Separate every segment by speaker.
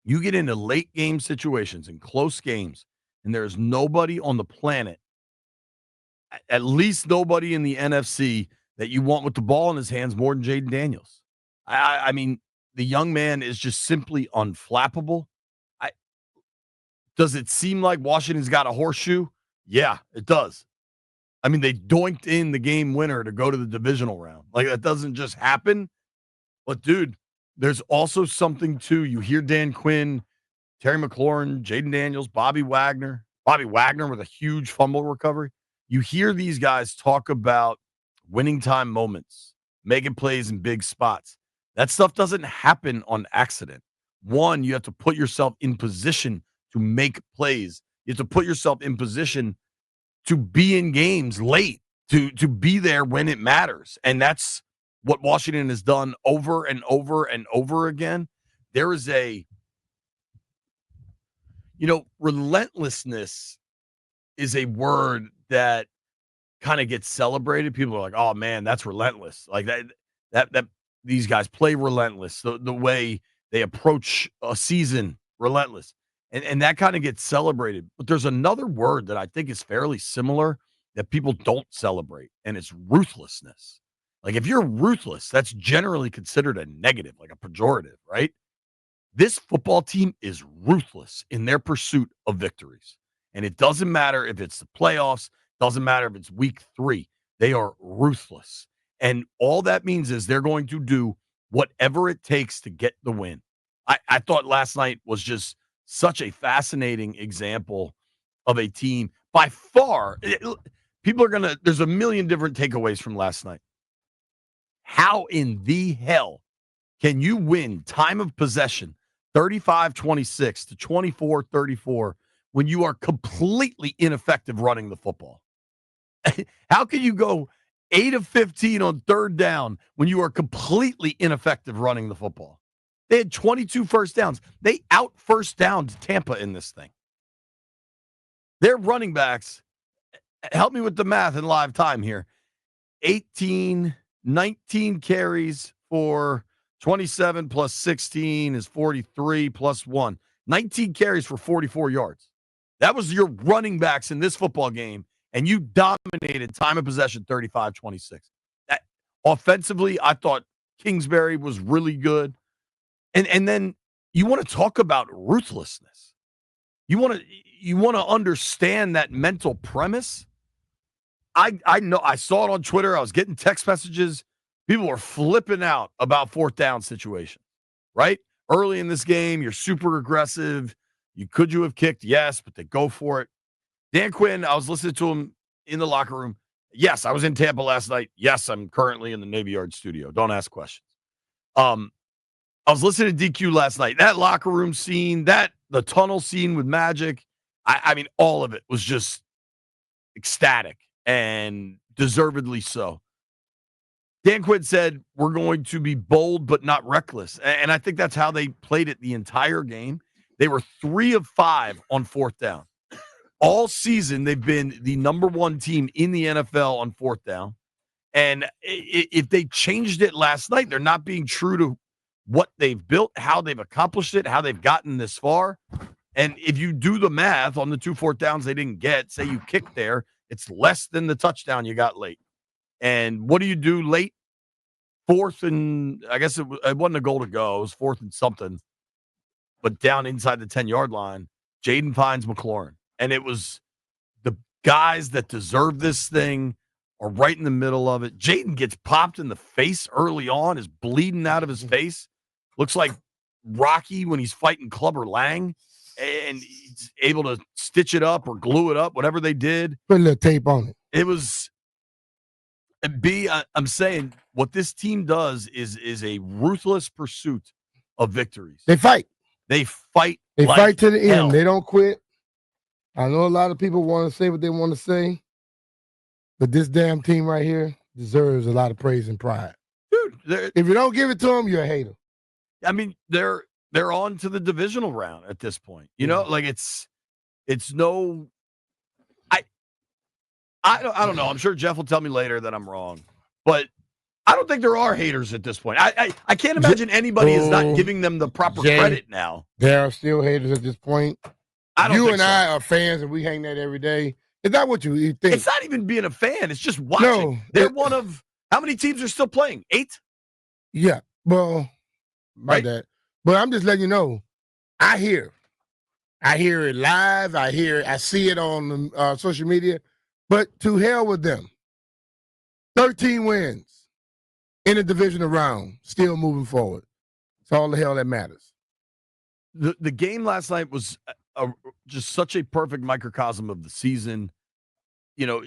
Speaker 1: You get into late game situations and close games, and there's nobody on the planet, at least nobody in the NFC, that you want with the ball in his hands more than Jaden Daniels. I mean, the young man is just simply unflappable. I, does it seem like Washington's got a horseshoe? Yeah, it does. I mean, they doinked in the game winner to go to the divisional round. Like, that doesn't just happen. But, dude, there's also something, too. You hear Dan Quinn, Terry McLaurin, Jaden Daniels, Bobby Wagner with a huge fumble recovery. You hear these guys talk about winning time moments, making plays in big spots. That stuff doesn't happen on accident. One, you have to put yourself in position to make plays. You have to put yourself in position to be in games late, to be there when it matters. And that's what Washington has done over and over and over again. There is relentlessness is a word that kind of gets celebrated. People are like, "Oh man, that's relentless." Like that these guys play relentless. The way they approach a season, relentless. And that kind of gets celebrated. But there's another word that I think is fairly similar that people don't celebrate, and it's ruthlessness. Like, if you're ruthless, that's generally considered a negative, like a pejorative, right? This football team is ruthless in their pursuit of victories. And it doesn't matter if it's the playoffs, doesn't matter if it's week 3. They are ruthless. And all that means is they're going to do whatever it takes to get the win. I thought last night was just such a fascinating example of a team. By far, there's a million different takeaways from last night. How in the hell can you win time of possession 35-26 to 24-34 when you are completely ineffective running the football? How can you go 8 of 15 on third down when you are completely ineffective running the football? They had 22 first downs. They out first downed Tampa in this thing. Their running backs, help me with the math in live time here, 19 carries for 27 plus 16 is 43 plus 1. 19 carries for 44 yards. That was your running backs in this football game, and you dominated time of possession 35-26. Offensively, I thought Kingsbury was really good. And then you want to talk about ruthlessness. You want to understand that mental premise. I know, I saw it on Twitter. I was getting text messages. People were flipping out about fourth down situation, right? Early in this game, you're super aggressive. Could you have kicked? Yes, but they go for it. Dan Quinn, I was listening to him in the locker room. Yes, I was in Tampa last night. Yes, I'm currently in the Navy Yard studio. Don't ask questions. I was listening to DQ last night. That locker room scene, the tunnel scene with Magic, I mean, all of it was just ecstatic and deservedly so. Dan Quinn said, we're going to be bold but not reckless. And I think that's how they played it the entire game. They were 3 of 5 on fourth down. All season, they've been the number 1 team in the NFL on fourth down. And if they changed it last night, they're not being true to what they've built, how they've accomplished it, how they've gotten this far. And if you do the math on the 2 fourth downs they didn't get, say you kicked there, it's less than the touchdown you got late. And what do you do late? Fourth and, I guess it wasn't a goal to go. It was 4th and something. But down inside the 10-yard line, Jaden finds McLaurin. And it was the guys that deserve this thing are right in the middle of it. Jaden gets popped in the face early on, is bleeding out of his face. Looks like Rocky when he's fighting Clubber Lang. And he's able to stitch it up or glue it up, whatever they did.
Speaker 2: Put a little tape on it.
Speaker 1: It was I'm saying what this team does is a ruthless pursuit of victories.
Speaker 2: They fight.
Speaker 1: They fight.
Speaker 2: They
Speaker 1: like
Speaker 2: fight to the
Speaker 1: hell.
Speaker 2: end. They don't quit. I know a lot of people want to say what they want to say, but this damn team right here deserves a lot of praise and pride.
Speaker 1: Dude,
Speaker 2: if you don't give it to them, you're a hater.
Speaker 1: I mean, they're on to the divisional round at this point. You know, like it's no. I don't know. I'm sure Jeff will tell me later that I'm wrong, but I don't think there are haters at this point. I can't imagine anybody is not giving them the proper credit now.
Speaker 2: There are still haters at this point.
Speaker 1: I don't
Speaker 2: you
Speaker 1: think
Speaker 2: and
Speaker 1: so.
Speaker 2: I are fans, and we hang that every day. Is that what you think?
Speaker 1: It's not even being a fan. It's just watching. No, they're one of how many teams are still playing? 8?
Speaker 2: Yeah. Well, right. That. But I'm just letting you know. I hear it live. I see it on social media. But to hell with them. 13 wins in a divisional round, still moving forward. It's all the hell that matters.
Speaker 1: The game last night was just such a perfect microcosm of the season. You know,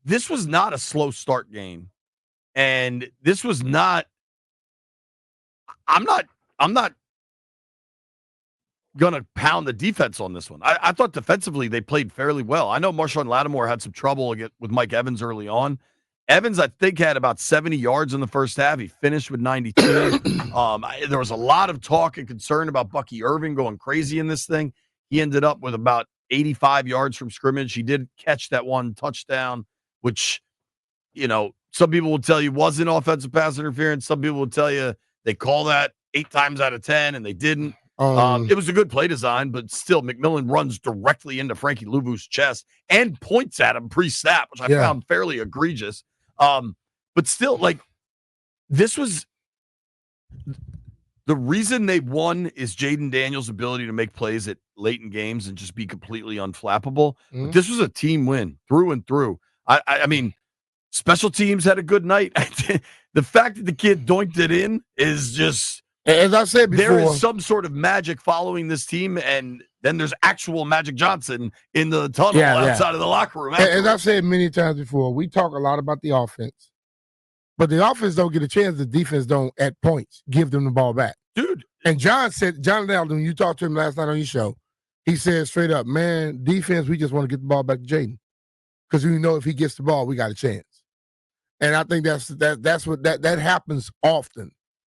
Speaker 1: this was not a slow start game. And this was not, I'm not going to pound the defense on this one. I thought defensively they played fairly well. I know Marshawn Lattimore had some trouble with Mike Evans early on. Evans, I think, had about 70 yards in the first half. He finished with 92. There was a lot of talk and concern about Bucky Irving going crazy in this thing. He ended up with about 85 yards from scrimmage. He did catch that one touchdown, which, you know, some people will tell you wasn't offensive pass interference. Some people will tell you they call that 8 times out of 10, and they didn't. It was a good play design, but still, McMillan runs directly into Frankie Louvu's chest and points at him pre-snap, which I found fairly egregious. But still, like, this was the reason they won is Jaden Daniels' ability to make plays at late in games and just be completely unflappable. But this was a team win through and through. I mean, special teams had a good night. The fact that the kid doinked it in is just,
Speaker 2: as I said before,
Speaker 1: there is some sort of magic following this team, and then there's actual Magic Johnson in the tunnel outside of the locker room.
Speaker 2: As I've said many times before, we talk a lot about the offense, but the offense don't get a chance. The defense don't, at points, give them the ball back.
Speaker 1: Dude.
Speaker 2: And John Alden, when you talked to him last night on your show, he said straight up, man, defense, we just want to get the ball back to Jaden. Because we know if he gets the ball, we got a chance. And I think that's what happens often.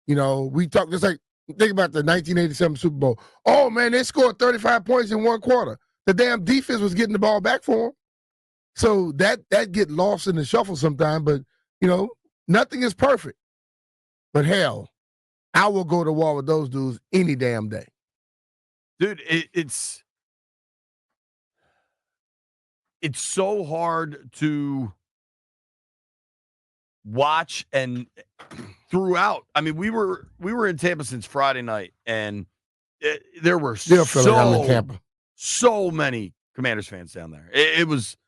Speaker 2: You know, we talk just like, think about the 1987 Super Bowl. Oh, man, they scored 35 points in one quarter. The damn defense was getting the ball back for them. So that get lost in the shuffle sometime. But, you know, nothing is perfect. But hell, I will go to war with those dudes any damn day.
Speaker 1: Dude, it's so hard to watch and throughout. I mean, we were in Tampa since Friday night, and there were so many Commanders fans down there. It was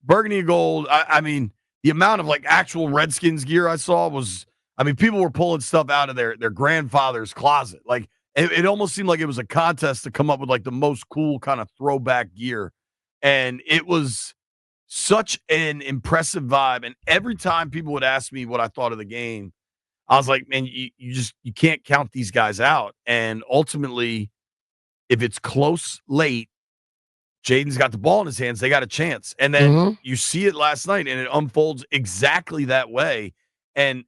Speaker 1: burgundy and gold. I mean, the amount of like actual Redskins gear I saw was, I mean, people were pulling stuff out of their grandfather's closet. Like it almost seemed like it was a contest to come up with like the most cool kind of throwback gear. And it was such an impressive vibe. And every time people would ask me what I thought of the game, I was like, man, you can't count these guys out. And ultimately, if it's close late, Jaden's got the ball in his hands, they got a chance. And then you see it last night, and it unfolds exactly that way. And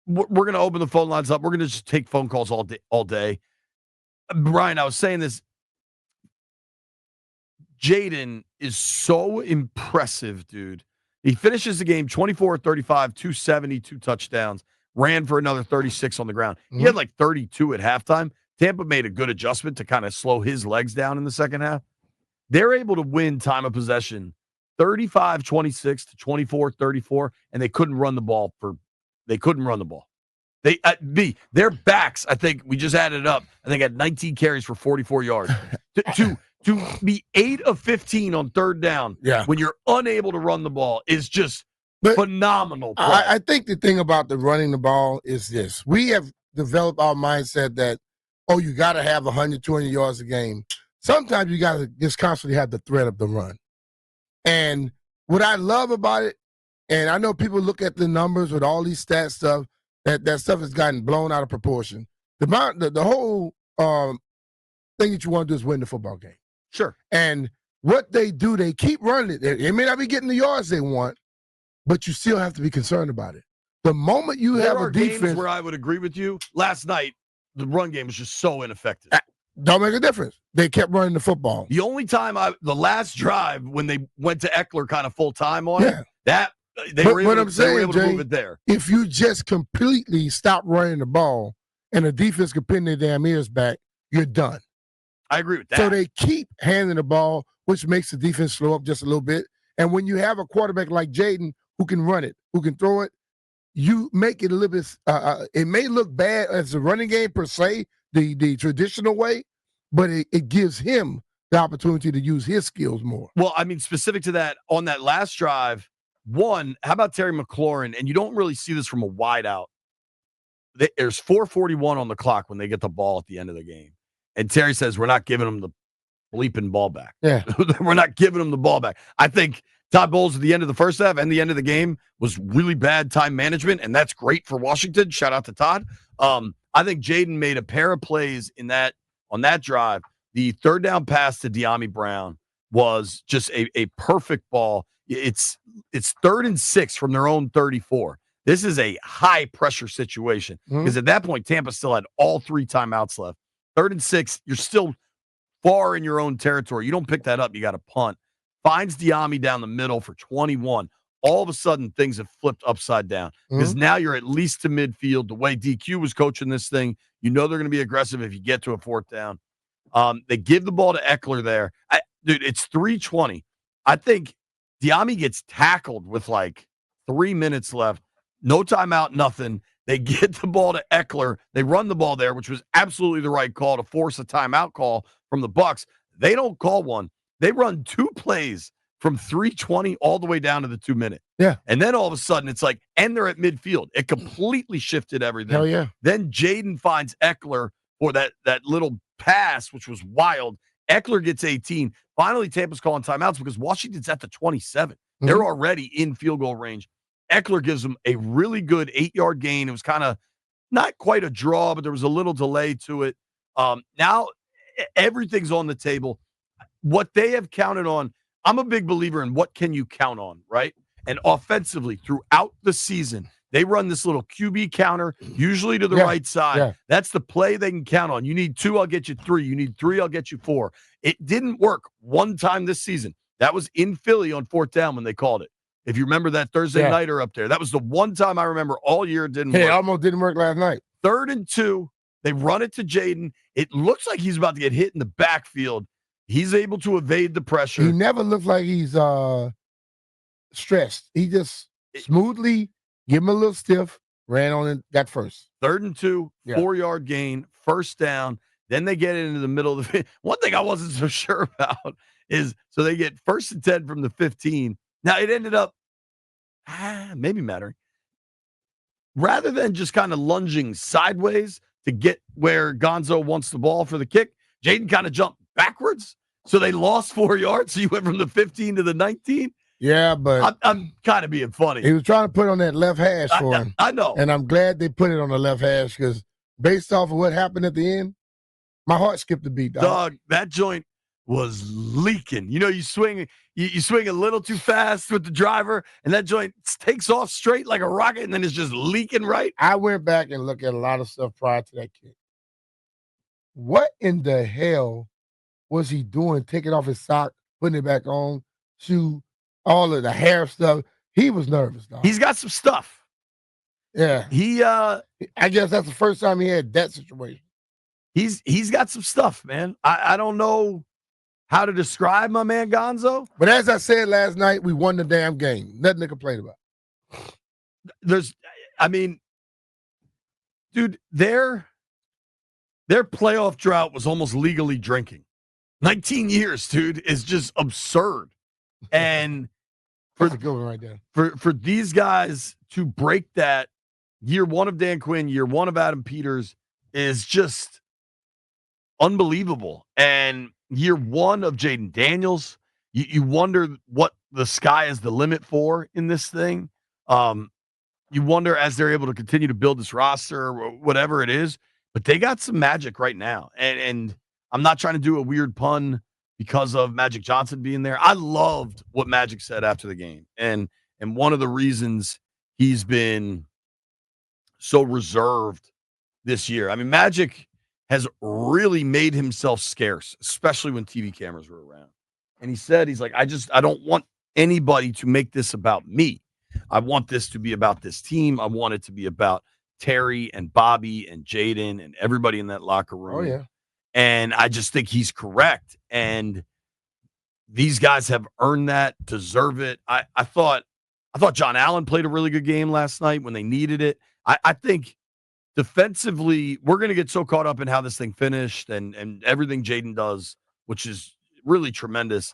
Speaker 1: we're going to open the phone lines up. We're going to just take phone calls all day. Brian, I was saying this. Jaden is so impressive, dude. He finishes the game 24-35, 270, 2 touchdowns, ran for another 36 on the ground. He had like 32 at halftime. Tampa made a good adjustment to kind of slow his legs down in the second half. They're able to win time of possession 35-26 to 24-34, and they couldn't run the ball. Their backs, I think we just added it up, I think had 19 carries for 44 yards. To be 8 of 15 on third down when you're unable to run the ball is just phenomenal play.
Speaker 2: I think the thing about the running the ball is this. We have developed our mindset that, oh, you got to have 100, 200 yards a game. Sometimes you got to just constantly have the threat of the run. And what I love about it, and I know people look at the numbers with all these stat stuff, that stuff has gotten blown out of proportion. The whole thing that you want to do is win the football game.
Speaker 1: Sure.
Speaker 2: And what they do, they keep running it. They may not be getting the yards they want, but you still have to be concerned about it. The moment you have a defense,
Speaker 1: games where I would agree with you. Last night, the run game was just so ineffective.
Speaker 2: Don't make a difference. They kept running the football.
Speaker 1: The only time the last drive when they went to Eckler kind of full time on it, that They were able
Speaker 2: saying,
Speaker 1: to move it there.
Speaker 2: If you just completely stop running the ball and the defense can pin their damn ears back, you're done.
Speaker 1: I agree with that.
Speaker 2: So they keep handing the ball, which makes the defense slow up just a little bit. And when you have a quarterback like Jaden who can run it, who can throw it, you make it a little bit it may look bad as a running game per se, the traditional way, but it gives him the opportunity to use his skills more.
Speaker 1: Well, I mean, specific to that, on that last drive, one, how about Terry McLaurin? And you don't really see this from a wideout. There's 4:41 on the clock when they get the ball at the end of the game. And Terry says, we're not giving them the bleeping ball back.
Speaker 2: Yeah.
Speaker 1: We're not giving them the ball back. I think Todd Bowles at the end of the first half and the end of the game was really bad time management, and that's great for Washington. Shout out to Todd. I think Jaden made a pair of plays on that drive. The third down pass to De'Ami Brown was just a perfect ball. It's 3rd and 6 from their own 34. This is a high pressure situation because at that point, Tampa still had all 3 timeouts left. 3rd and 6, you're still far in your own territory. You don't pick that up, you got to punt. Finds De'Ami down the middle for 21. All of a sudden, things have flipped upside down because now you're at least to midfield. The way DQ was coaching this thing, you know they're going to be aggressive if you get to a 4th down. They give the ball to Eckler there. Dude, it's 3:20. I think De'Ami gets tackled with like 3 minutes left. No timeout, nothing. They get the ball to Eckler. They run the ball there, which was absolutely the right call to force a timeout call from the Bucs. They don't call one. They run 2 plays from 3:20 all the way down to the 2-minute.
Speaker 2: Yeah.
Speaker 1: And then all of a sudden it's like, and they're at midfield. It completely shifted everything.
Speaker 2: Hell yeah.
Speaker 1: Then Jaden finds Eckler for that little pass, which was wild. Eckler gets 18. Finally, Tampa's calling timeouts because Washington's at the 27. They're already in field goal range. Eckler gives them a really good 8-yard gain. It was kind of not quite a draw, but there was a little delay to it. Now everything's on the table. What they have counted on, I'm a big believer in what can you count on, right? And offensively, throughout the season, they run this little QB counter, usually to the right side.
Speaker 2: Yeah.
Speaker 1: That's the play they can count on. You need 2, I'll get you 3. You need 3, I'll get you 4. It didn't work one time this season. That was in Philly on 4th down when they called it. If you remember that Thursday nighter up there, that was the one time I remember all year it didn't work.
Speaker 2: It almost didn't work last night.
Speaker 1: 3rd and 2, they run it to Jaden. It looks like he's about to get hit in the backfield. He's able to evade the pressure.
Speaker 2: He never looks like he's stressed. He just smoothly give him a little stiff, ran on it, got first.
Speaker 1: 3rd and 2, 4-yard gain, 1st down. Then they get it into the middle of the field. One thing I wasn't so sure about is, so they get 1st and 10 from the 15. Now, it ended up maybe mattering. Rather than just kind of lunging sideways to get where Gonzo wants the ball for the kick, Jaden kind of jumped backwards. So they lost 4 yards. So you went from the 15 to the 19.
Speaker 2: Yeah, but
Speaker 1: I'm kind of being funny.
Speaker 2: He was trying to put on that left hash for him.
Speaker 1: I know.
Speaker 2: And I'm glad they put it on the left hash because based off of what happened at the end, my heart skipped a beat, dog.
Speaker 1: Dog, that joint was leaking. You know, you swing a little too fast with the driver, and that joint takes off straight like a rocket, and then it's just leaking right.
Speaker 2: I went back and looked at a lot of stuff prior to that kick. What in the hell was he doing? Taking off his sock, putting it back on, shoe, all of the hair stuff. He was nervous, dog.
Speaker 1: He's got some stuff.
Speaker 2: Yeah.
Speaker 1: I
Speaker 2: guess that's the first time he had that situation.
Speaker 1: He's got some stuff, man. I don't know how to describe my man Gonzo.
Speaker 2: But as I said last night, we won the damn game. Nothing to complain about.
Speaker 1: Dude, their playoff drought was almost legally drinking. 19 years, dude, is just absurd. And
Speaker 2: that's a good one right there.
Speaker 1: For these guys to break that, year 1 of Dan Quinn, year 1 of Adam Peters, is just unbelievable. And year 1 of Jaden Daniels, you wonder what the sky is the limit for in this thing. You wonder as they're able to continue to build this roster or whatever it is, but they got some magic right now. And I'm not trying to do a weird pun because of Magic Johnson being there. I loved what Magic said after the game. And one of the reasons he's been so reserved this year. I mean, Magic has really made himself scarce, especially when TV cameras were around. And he said, he's like, I don't want anybody to make this about me. I want this to be about this team. I want it to be about Terry and Bobby and Jaden and everybody in that locker room.
Speaker 2: Oh, yeah.
Speaker 1: And I just think he's correct. And these guys have earned that, deserve it. I thought John Allen played a really good game last night when they needed it. I think defensively, we're going to get so caught up in how this thing finished and everything Jaden does, which is really tremendous.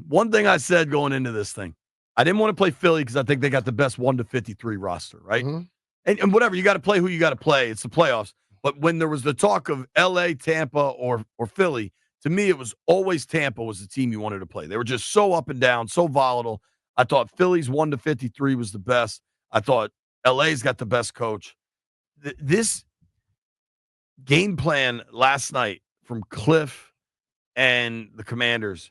Speaker 1: One thing I said going into this thing, I didn't want to play Philly because I think they got the best 1-53 roster, right?
Speaker 2: Mm-hmm.
Speaker 1: And whatever, you got to play who you got to play. It's the playoffs. But when there was the talk of L.A., Tampa, or Philly, to me, it was always Tampa was the team you wanted to play. They were just so up and down, so volatile. I thought Philly's 1-53 was the best. I thought L.A.'s got the best coach. This game plan last night from Cliff and the Commanders,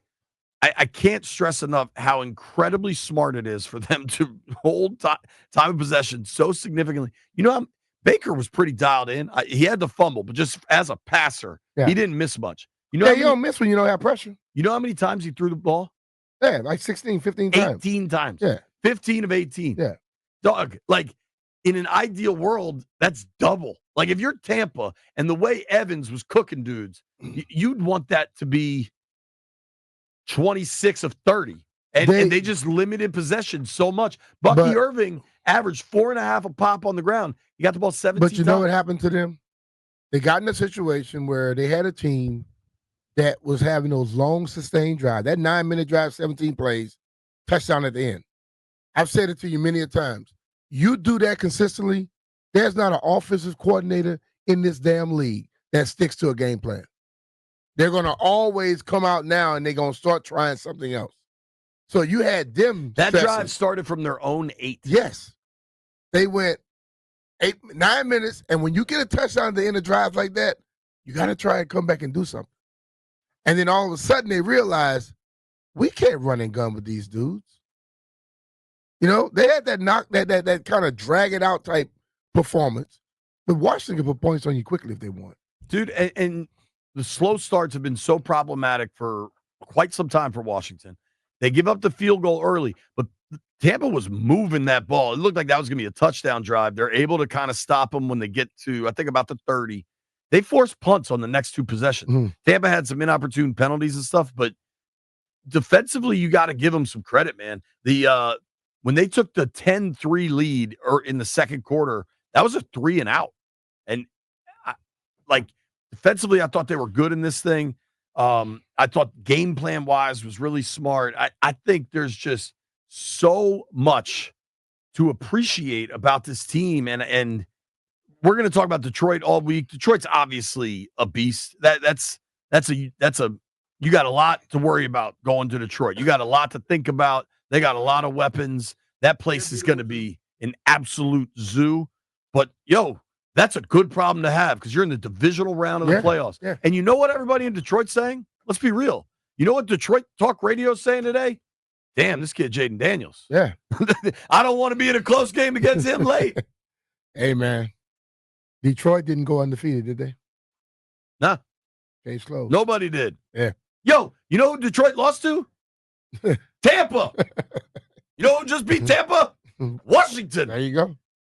Speaker 1: I can't stress enough how incredibly smart it is for them to hold time of possession so significantly. You know, Baker was pretty dialed in. He had to fumble, but just as a passer, he didn't miss much. You know,
Speaker 2: you don't miss when you don't have pressure.
Speaker 1: You know how many times he threw the ball?
Speaker 2: Yeah, like 16, 15 times.
Speaker 1: 18 times.
Speaker 2: Yeah.
Speaker 1: 15 of 18.
Speaker 2: Yeah.
Speaker 1: Dog, like in an ideal world, that's double. Like if you're Tampa and the way Evans was cooking dudes, you'd want that to be 26 of 30. And they just limited possession so much. Bucky Irving averaged 4.5 a pop on the ground. He got the ball 17 times.
Speaker 2: But you know what happened to them? They got in a situation where they had a team that was having those long, sustained drives. That 9-minute drive, 17 plays, touchdown at the end. I've said it to you many a times. You do that consistently, there's not an offensive coordinator in this damn league that sticks to a game plan. They're going to always come out now and they're going to start trying something else. So you had them.
Speaker 1: That drive started from their own 8.
Speaker 2: Yes. They went 9 minutes, and when you get a touchdown at the end of drives like that, you got to try and come back and do something. And then all of a sudden they realize we can't run and gun with these dudes. You know, they had that kind of drag it out type performance. But Washington can put points on you quickly if they want.
Speaker 1: Dude, and the slow starts have been so problematic for quite some time for Washington. They give up the field goal early, but Tampa was moving that ball. It looked like that was going to be a touchdown drive. They're able to kind of stop them when they get to, I think, about the 30. They forced punts on the next 2 possessions.
Speaker 2: Mm-hmm.
Speaker 1: Tampa had some inopportune penalties and stuff, but defensively, you got to give them some credit, man. When they took the 10-3 lead in the second quarter, that was a 3 and out. And defensively, I thought they were good in this thing. I thought game plan wise was really smart. I think there's just so much to appreciate about this team. And we're going to talk about Detroit all week. Detroit's obviously a beast. That's you got a lot to worry about going to Detroit. You got a lot to think about. They got a lot of weapons. That place is going to be an absolute zoo. But that's a good problem to have because you're in the divisional round of the playoffs. Yeah. And you know what everybody in Detroit's saying? Let's be real. You know what Detroit Talk Radio is saying today? Damn, this kid Jaden Daniels.
Speaker 2: Yeah.
Speaker 1: I don't want to be in a close game against him late.
Speaker 2: Hey, man. Detroit didn't go undefeated, did they?
Speaker 1: Nah.
Speaker 2: Case closed.
Speaker 1: Nobody did.
Speaker 2: Yeah.
Speaker 1: Yo, you know who Detroit lost to? Tampa. You know who just beat Tampa? Washington.
Speaker 2: There you go.